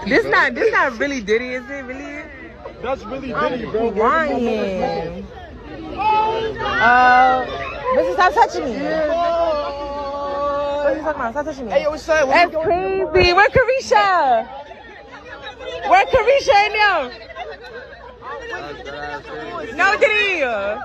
This not really Diddy, is it? Really? That's really Diddy, bro. Lying. Bitch, stop touching me. What are you talking about? Stop touching me. Hey, yo, what's up? That's crazy. Where Carisha? Where Carisha in there? No, Diddy. Yo,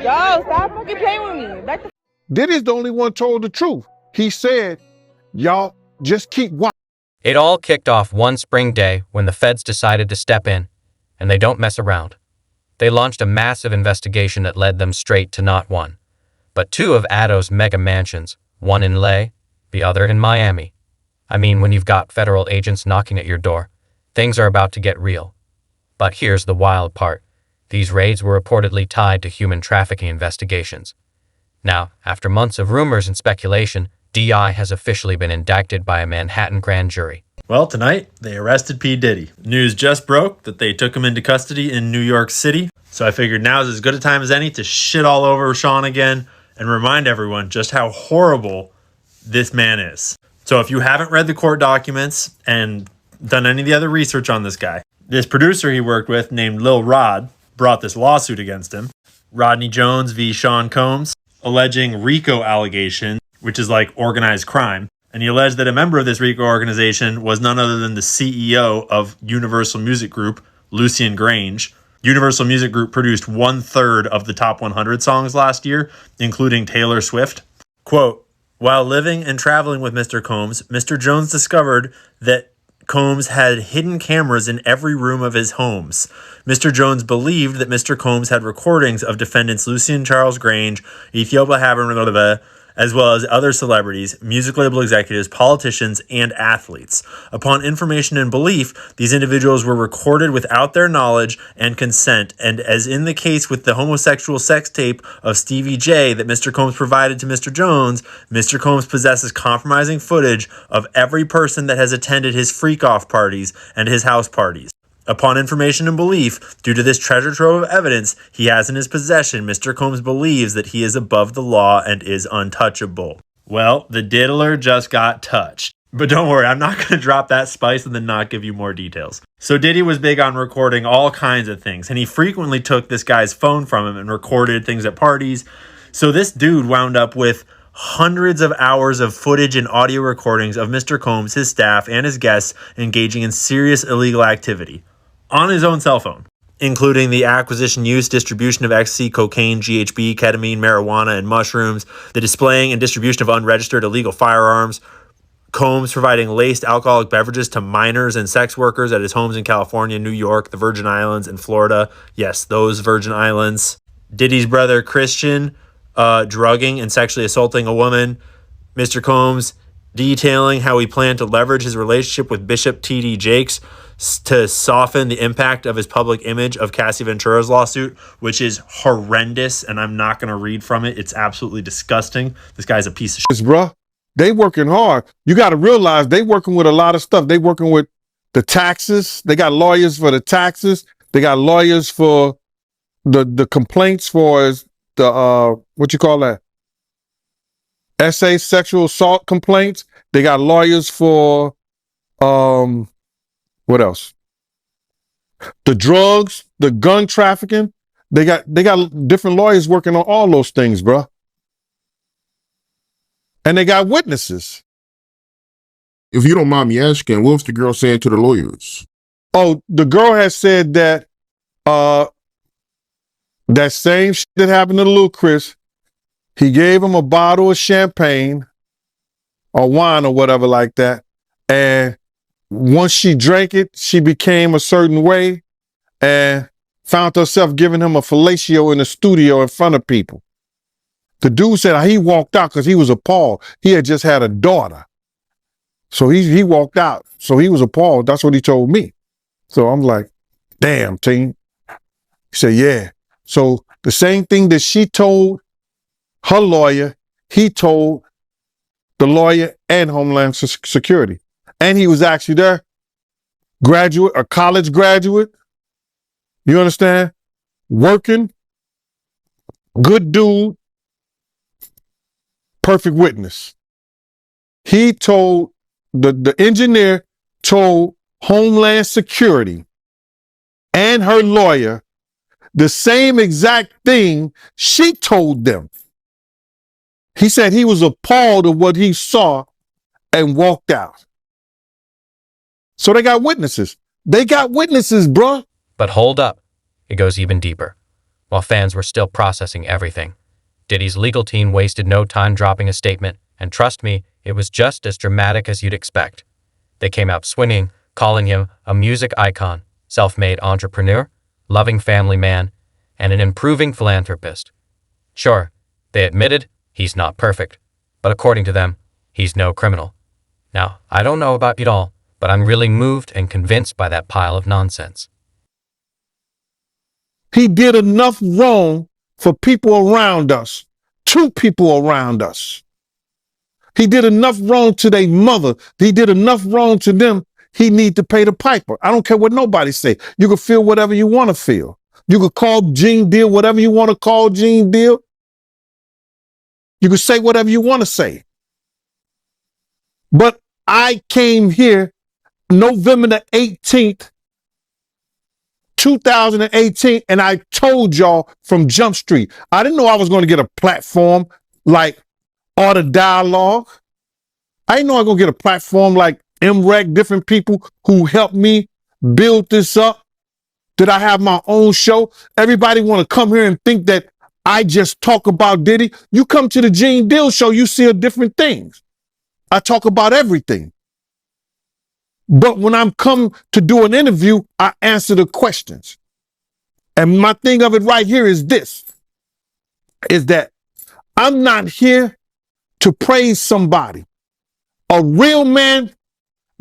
stop fucking playing with me. Diddy's the only one told the truth. He said, y'all just keep watching. It all kicked off one spring day when the feds decided to step in, and they don't mess around. They launched a massive investigation that led them straight to not one, but two of Addo's mega mansions, one in LA, the other in Miami. I mean, when you've got federal agents knocking at your door, things are about to get real. But here's the wild part. These raids were reportedly tied to human trafficking investigations. Now, after months of rumors and speculation, D.I. has officially been indicted by a Manhattan grand jury. Well, tonight, they arrested P. Diddy. News just broke that they took him into custody in New York City, so I figured now's as good a time as any to shit all over Sean again and remind everyone just how horrible this man is. So if you haven't read the court documents and done any of the other research on this guy, this producer he worked with named Lil Rod brought this lawsuit against him. Rodney Jones v. Sean Combs, alleging RICO allegations, which is like organized crime. And he alleged that a member of this RICO organization was none other than the CEO of Universal Music Group, Lucien Grange. Universal Music Group produced 1/3 of the top 100 songs last year, including Taylor Swift. Quote, while living and traveling with Mr. Combs, Mr. Jones discovered that Combs had hidden cameras in every room of his homes. Mr. Jones believed that Mr. Combs had recordings of defendants Lucien Charles Grange, Ethiopia Haber, as well as other celebrities, music label executives, politicians, and athletes. Upon information and belief, these individuals were recorded without their knowledge and consent, and as in the case with the homosexual sex tape of Stevie J that Mr. Combs provided to Mr. Jones, Mr. Combs possesses compromising footage of every person that has attended his freak-off parties and his house parties. Upon information and belief, due to this treasure trove of evidence he has in his possession, Mr. Combs believes that he is above the law and is untouchable. Well, the diddler just got touched. But don't worry, I'm not going to drop that spice and then not give you more details. So Diddy was big on recording all kinds of things, and he frequently took this guy's phone from him and recorded things at parties. So this dude wound up with hundreds of hours of footage and audio recordings of Mr. Combs, his staff, and his guests engaging in serious illegal activity on his own cell phone, including the acquisition, use, distribution of ecstasy, cocaine, GHB, ketamine, marijuana, and mushrooms, the displaying and distribution of unregistered illegal firearms, Combs providing laced alcoholic beverages to minors and sex workers at his homes in California, New York, the Virgin Islands, and Florida. Yes, those Virgin Islands. Diddy's brother, Christian, drugging and sexually assaulting a woman. Mr. Combs detailing how he planned to leverage his relationship with Bishop T.D. Jakes to soften the impact of his public image of Cassie Ventura's lawsuit, which is horrendous, and I'm not going to read from it. It's absolutely disgusting. This guy's a piece of shit. Bruh, they working hard. You got to realize they working with a lot of stuff. They working with the taxes. They got lawyers for the taxes. They got lawyers for the complaints for the, what you call that? SA sexual assault complaints. They got lawyers for, what else? The drugs, the gun trafficking. They got different lawyers working on all those things, bro. And they got witnesses. If you don't mind me asking, what was the girl saying to the lawyers? Oh, the girl has said that that same shit that happened to Lil Chris, he gave him a bottle of champagne or wine or whatever like that, and once she drank it, she became a certain way and found herself giving him a fellatio in the studio in front of people. The dude said he walked out because he was appalled. He had just had a daughter. So he walked out. So he was appalled. That's what he told me. So I'm like, damn, team. He said, yeah. So the same thing that she told her lawyer, he told the lawyer and Homeland Security. And he was actually there, a college graduate, you understand? Working, good dude, perfect witness. He told the engineer told Homeland Security and her lawyer the same exact thing she told them. He said he was appalled at what he saw and walked out. So they got witnesses. They got witnesses, bruh. But hold up, it goes even deeper. While fans were still processing everything, Diddy's legal team wasted no time dropping a statement, and trust me, it was just as dramatic as you'd expect. They came out swinging, calling him a music icon, self-made entrepreneur, loving family man, and an improving philanthropist. Sure, they admitted he's not perfect, but according to them, he's no criminal. Now, I don't know about it all, but I'm really moved and convinced by that pile of nonsense. He did enough wrong for people around us, two people around us. He did enough wrong to their mother. He did enough wrong to them. He need to pay the piper. I don't care what nobody say. You can feel whatever you want to feel. You can call Gene Deal whatever you want to call Gene Deal. You can say whatever you want to say. But I came here November the 18th, 2018, and I told y'all from Jump Street, I didn't know I was going to get a platform like Art of Dialogue. I didn't know I was going to get a platform like MREC, different people who helped me build this up. Did I have my own show? Everybody want to come here and think that I just talk about Diddy. You come to the Gene Deal show, you see different things. I talk about everything. But when I'm come to do an interview, I answer the questions. And my thing of it right here is this, is that I'm not here to praise somebody. A real man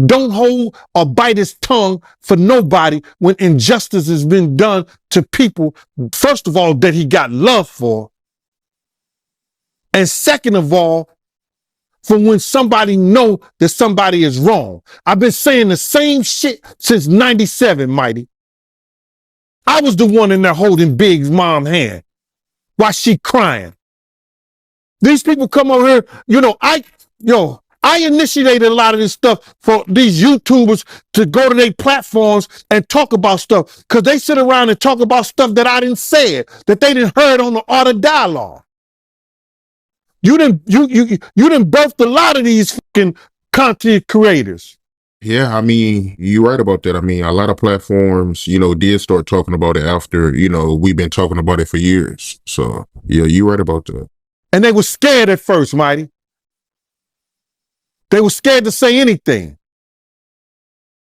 don't hold or bite his tongue for nobody when injustice has been done to people, first of all, that he got love for. And second of all, for when somebody know that somebody is wrong. I've been saying the same shit since 97, Mighty. I was the one in there holding Big's mom's hand while she crying. These people come over here, I initiated a lot of this stuff for these YouTubers to go to their platforms and talk about stuff, because they sit around and talk about stuff that I didn't say, that they didn't heard on the Art of Dialogue. You didn't birthed a lot of these fucking content creators. Yeah, I mean, you're right about that. I mean, a lot of platforms, did start talking about it after, we've been talking about it for years. So, yeah, you're right about that. And they were scared at first, Mighty. They were scared to say anything.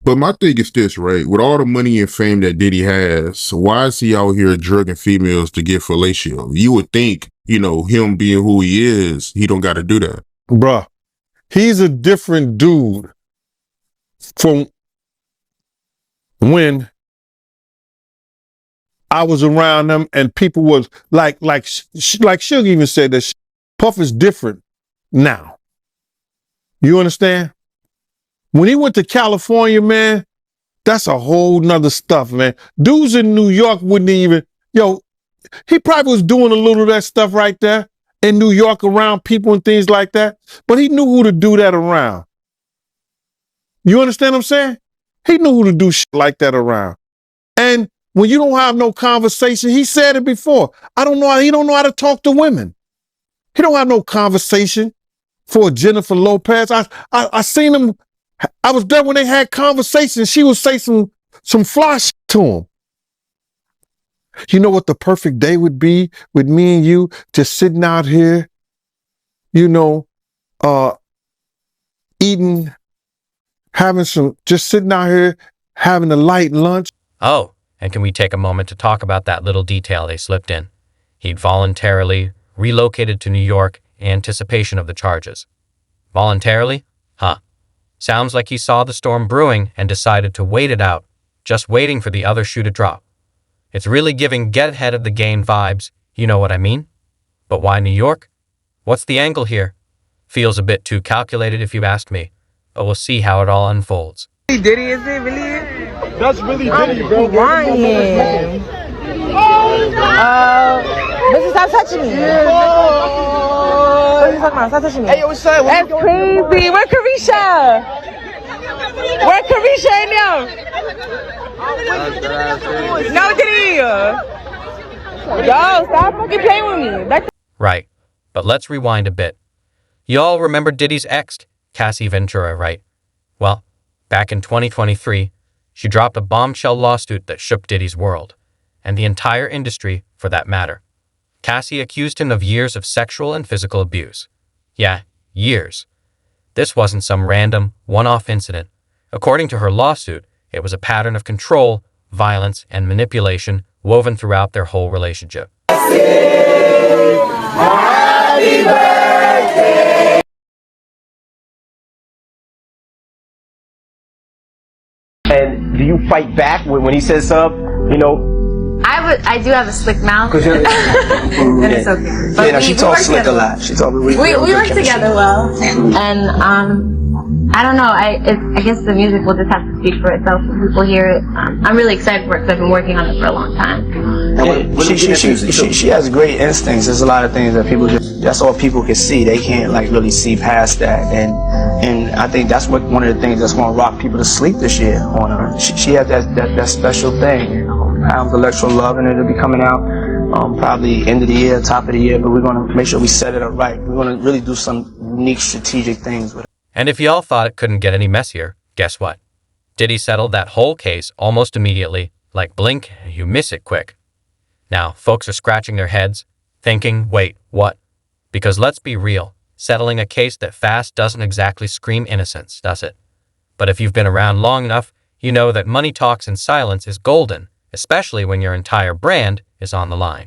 But my thing is this, right? With all the money and fame that Diddy has, why is he out here drugging females to get fellatio? You would think, him being who he is, he don't got to do that. Bruh, he's a different dude from when I was around him and people was like Suge even said that Puff is different now. You understand? When he went to California, man, that's a whole nother stuff, man. Dudes in New York wouldn't even, he probably was doing a little of that stuff right there in New York around people and things like that, but he knew who to do that around. You understand what I'm saying? He knew who to do shit like that around. And when you don't have no conversation, he said it before, he don't know how to talk to women. He don't have no conversation for Jennifer Lopez. I seen him. I was there when they had conversations. She would say some fly shit to him. You know what the perfect day would be with me and you just sitting out here, eating, just sitting out here having a light lunch. Oh, and can we take a moment to talk about that little detail they slipped in? He'd voluntarily relocated to New York in anticipation of the charges. Voluntarily? Huh. Sounds like he saw the storm brewing and decided to wait it out, just waiting for the other shoe to drop. It's really giving get ahead of the game vibes, you know what I mean? But why New York? What's the angle here? Feels a bit too calculated if you ask me, but we'll see how it all unfolds. Diddy, is it really? That's really Diddy, bro. Lying. Bitch, stop touching me. What are you talking about? Stop touching me. Hey, yo, what's up? That's crazy. Where Carisha? Where Carisha and them? No, Diddy. Yo, stop fucking playing with me. Right, but let's rewind a bit. Y'all remember Diddy's ex, Cassie Ventura, right? Well, back in 2023, she dropped a bombshell lawsuit that shook Diddy's world, and the entire industry for that matter. Cassie accused him of years of sexual and physical abuse. Yeah, years. This wasn't some random, one-off incident. According to her lawsuit, it was a pattern of control, violence, and manipulation woven throughout their whole relationship. Happy birthday! And do you fight back when he says something, you know? I do have a slick mouth. Cause and it's okay. But yeah, she talks slick a lot. She talks we work together well, and I don't know. I guess the music will just have to speak for itself when people hear it. I'm really excited for it because I've been working on it for a long time. She has great instincts. There's a lot of things that people that's all people can see. They can't like really see past that, and I think that's one of the things that's going to rock people to sleep this year on her. She has that special thing, you know. Pounds of Electro Love, and it'll be coming out probably end of the year, top of the year, but we're going to make sure we set it up right. We're going to really do some unique strategic things with it. And if y'all thought it couldn't get any messier, guess what? Diddy settled that whole case almost immediately, like blink, you miss it quick. Now, folks are scratching their heads, thinking, wait, what? Because let's be real, settling a case that fast doesn't exactly scream innocence, does it? But if you've been around long enough, you know that money talks and silence is golden, especially when your entire brand is on the line.